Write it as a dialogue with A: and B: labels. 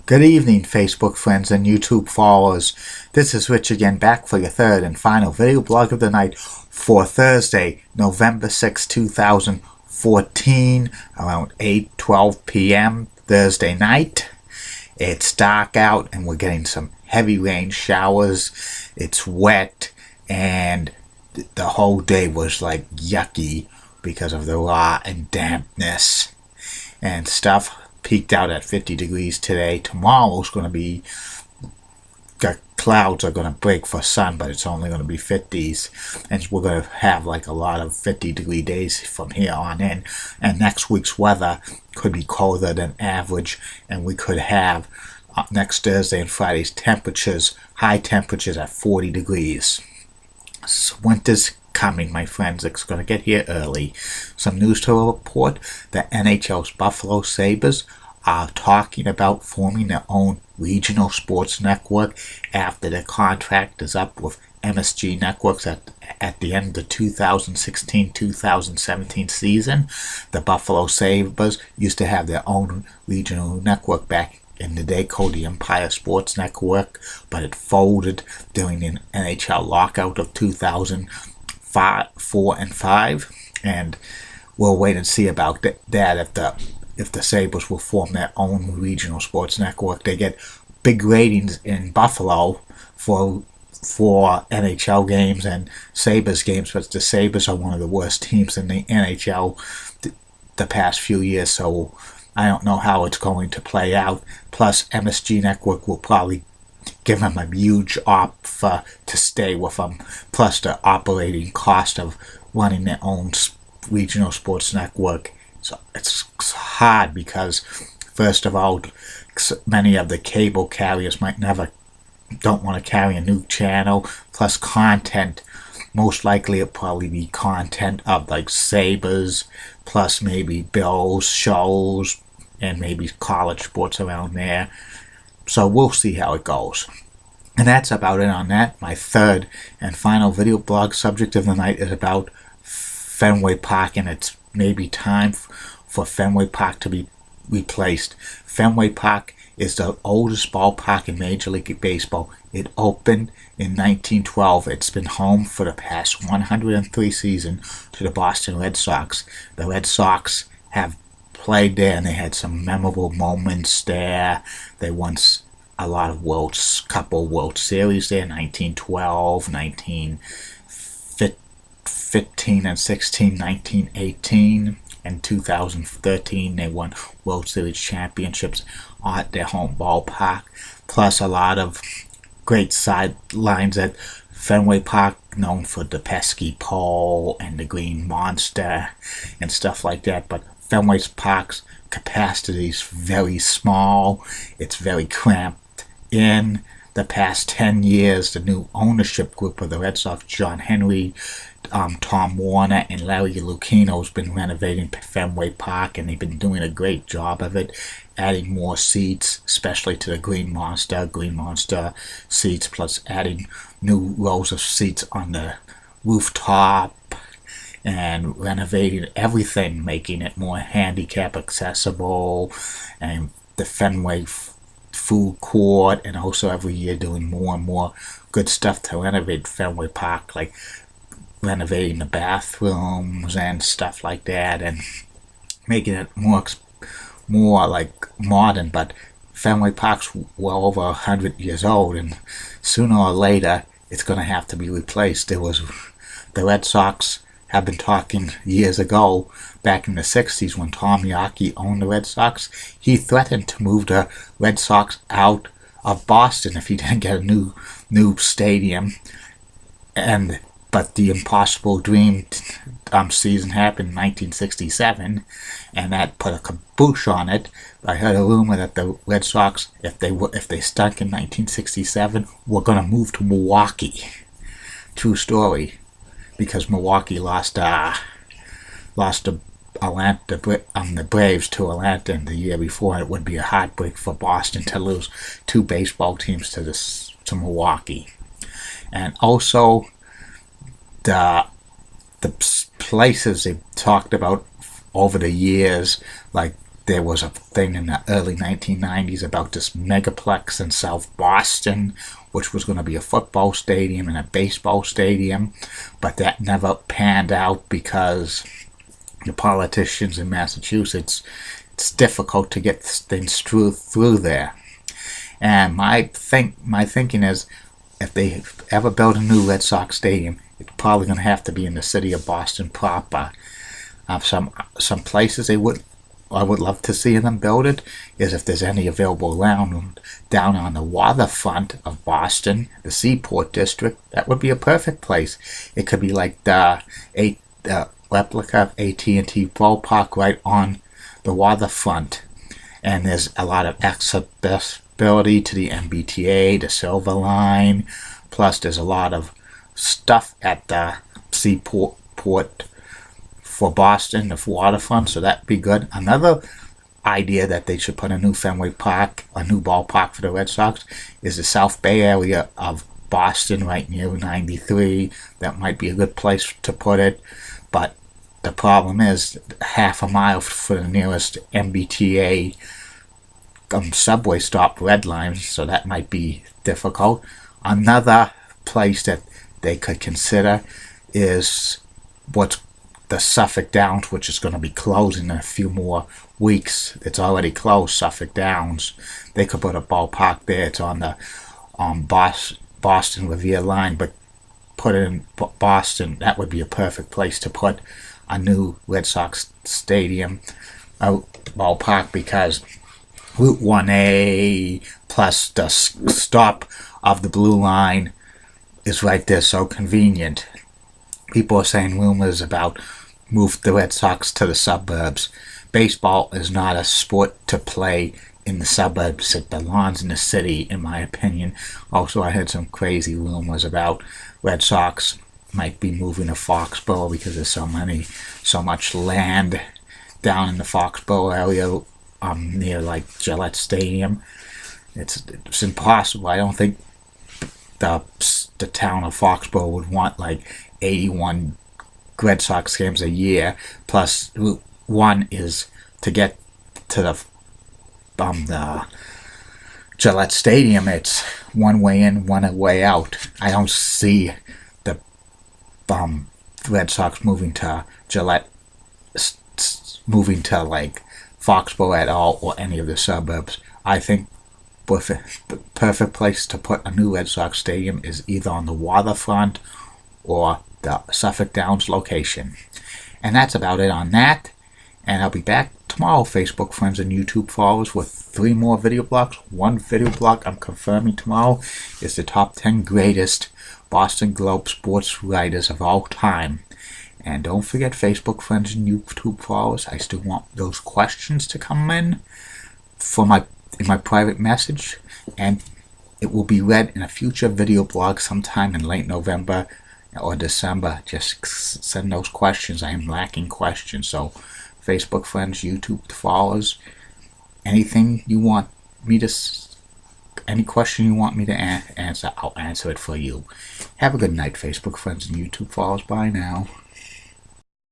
A: Good evening, Facebook friends and YouTube followers. This is Rich again, back for your third and final video blog of the night for Thursday, November 6, 2014, around 8:12 p.m. Thursday night. It's dark out and we're getting some heavy rain showers. It's wet and the whole day was like yucky because of the raw and dampness and stuff. Peaked out at 50 degrees today. Tomorrow's going to be, the clouds are going to break for sun, but it's only going to be 50s. And we're going to have like a lot of 50-degree days from here on in. And next week's weather could be colder than average. And we could have next Thursday and Friday's temperatures, high temperatures at 40 degrees. So winter's coming, my friends. It's going to get here early. Some news to report. The NHL's Buffalo Sabres are talking about forming their own regional sports network after their contract is up with MSG Networks at the end of the 2016-2017 season. The Buffalo Sabres used to have their own regional network back in the day called the Empire Sports Network, but it folded during the NHL lockout of 2004 and 5, and we'll wait and see about that if the Sabres will form their own regional sports network. They get big ratings in Buffalo for NHL games and Sabres games, but the Sabres are one of the worst teams in the NHL the past few years, so I don't know how it's going to play out. Plus, MSG Network will probably give them a huge offer to stay with them, plus the operating cost of running their own regional sports network. So it's hard because, first of all, many of the cable carriers don't want to carry a new channel, plus content. Most likely it'll probably be content of like Sabres, plus maybe Bills shows, and maybe college sports around there. So we'll see how it goes. And that's about it on that. My third and final video blog subject of the night is about Fenway Park, and it's maybe time for Fenway Park to be replaced. Fenway Park is the oldest ballpark in Major League Baseball. It opened in 1912. It's been home for the past 103 seasons to the Boston Red Sox. The Red Sox have played there and they had some memorable moments there. They won a lot of couple World Series there, 1912, 1915 and 16, 1918. In 2013, they won World Series championships at their home ballpark. Plus a lot of great sidelines at Fenway Park, known for the pesky pole and the green monster and stuff like that. But Fenway Park's capacity is very small. It's very cramped. In the past 10 years, the new ownership group of the Red Sox, John Henry, Tom Warner, and Larry Lucchino, has been renovating Fenway Park, and they've been doing a great job of it, adding more seats, especially to the Green Monster seats, plus adding new rows of seats on the rooftop, and renovating everything, making it more handicap accessible, and the Fenway food court, and also every year doing more and more good stuff to renovate Fenway Park, like renovating the bathrooms and stuff like that, and making it more like modern. But Fenway Park's well over 100 years old, and sooner or later it's going to have to be replaced. The Red Sox have been talking years ago, back in the 60s when Tom Yawkey owned the Red Sox. He threatened to move the Red Sox out of Boston if he didn't get a new stadium. But the Impossible Dream season happened in 1967, and that put a caboose on it. I heard a rumor that the Red Sox, if they stuck in 1967, were going to move to Milwaukee. True story, because Milwaukee lost the Braves to Atlanta in the year before. It would be a heartbreak for Boston to lose two baseball teams to Milwaukee. And also the places they talked about over the years, like there was a thing in the early 1990s about this megaplex in South Boston, which was going to be a football stadium and a baseball stadium, but that never panned out because the politicians in Massachusetts, it's difficult to get things through there. And my thinking is, if they ever build a new Red Sox stadium, it's probably going to have to be in the city of Boston proper. Some places I would love to see them build it is if there's any available land down on the waterfront of Boston, the Seaport District. That would be a perfect place. It could be like the replica of AT&T ballpark right on the waterfront, and there's a lot of accessibility to the MBTA, the Silver Line. Plus, there's a lot of stuff at the Seaport for Boston, the waterfront, so that'd be good. Another idea that they should put a new Fenway Park, a new ballpark for the Red Sox, is the South Bay area of Boston, right near 93. That might be a good place to put it, but the problem is half a mile for the nearest MBTA subway stop, Red Line, so that might be difficult. Another place that they could consider is what's the Suffolk Downs, which is going to be closing in a few more weeks. It's already closed, Suffolk Downs. They could put a ballpark there. It's on the Boston Revere line, but put it in Boston. That would be a perfect place to put a new Red Sox stadium, ballpark, because Route 1A plus the stop of the Blue Line is right there, so convenient. People are saying rumors about move the Red Sox to the suburbs. Baseball is not a sport to play in the suburbs. It belongs in the city, in my opinion. Also, I heard some crazy rumors about Red Sox might be moving to Foxborough because there's so much land down in the Foxborough area, near like Gillette Stadium. It's impossible. I don't think the town of Foxborough would want like 81 Red Sox games a year. Plus, one is to get to the Gillette Stadium. It's one way in, one way out. I don't see the Red Sox moving to Gillette, moving to like Foxborough at all, or any of the suburbs. I think the perfect place to put a new Red Sox stadium is either on the waterfront or the Suffolk Downs location. And that's about it on that. And I'll be back tomorrow, Facebook friends and YouTube followers, with 3 more video blogs. One video blog I'm confirming tomorrow is the top 10 greatest Boston Globe sports writers of all time. And don't forget, Facebook friends and YouTube followers, I still want those questions to come in my private message, and it will be read in a future video blog sometime in late November or December. Just send those questions. I am lacking questions. So Facebook friends, YouTube followers, anything you want me to, any question you want me to answer, I'll answer it for you. Have a good night, Facebook friends and YouTube followers. Bye now.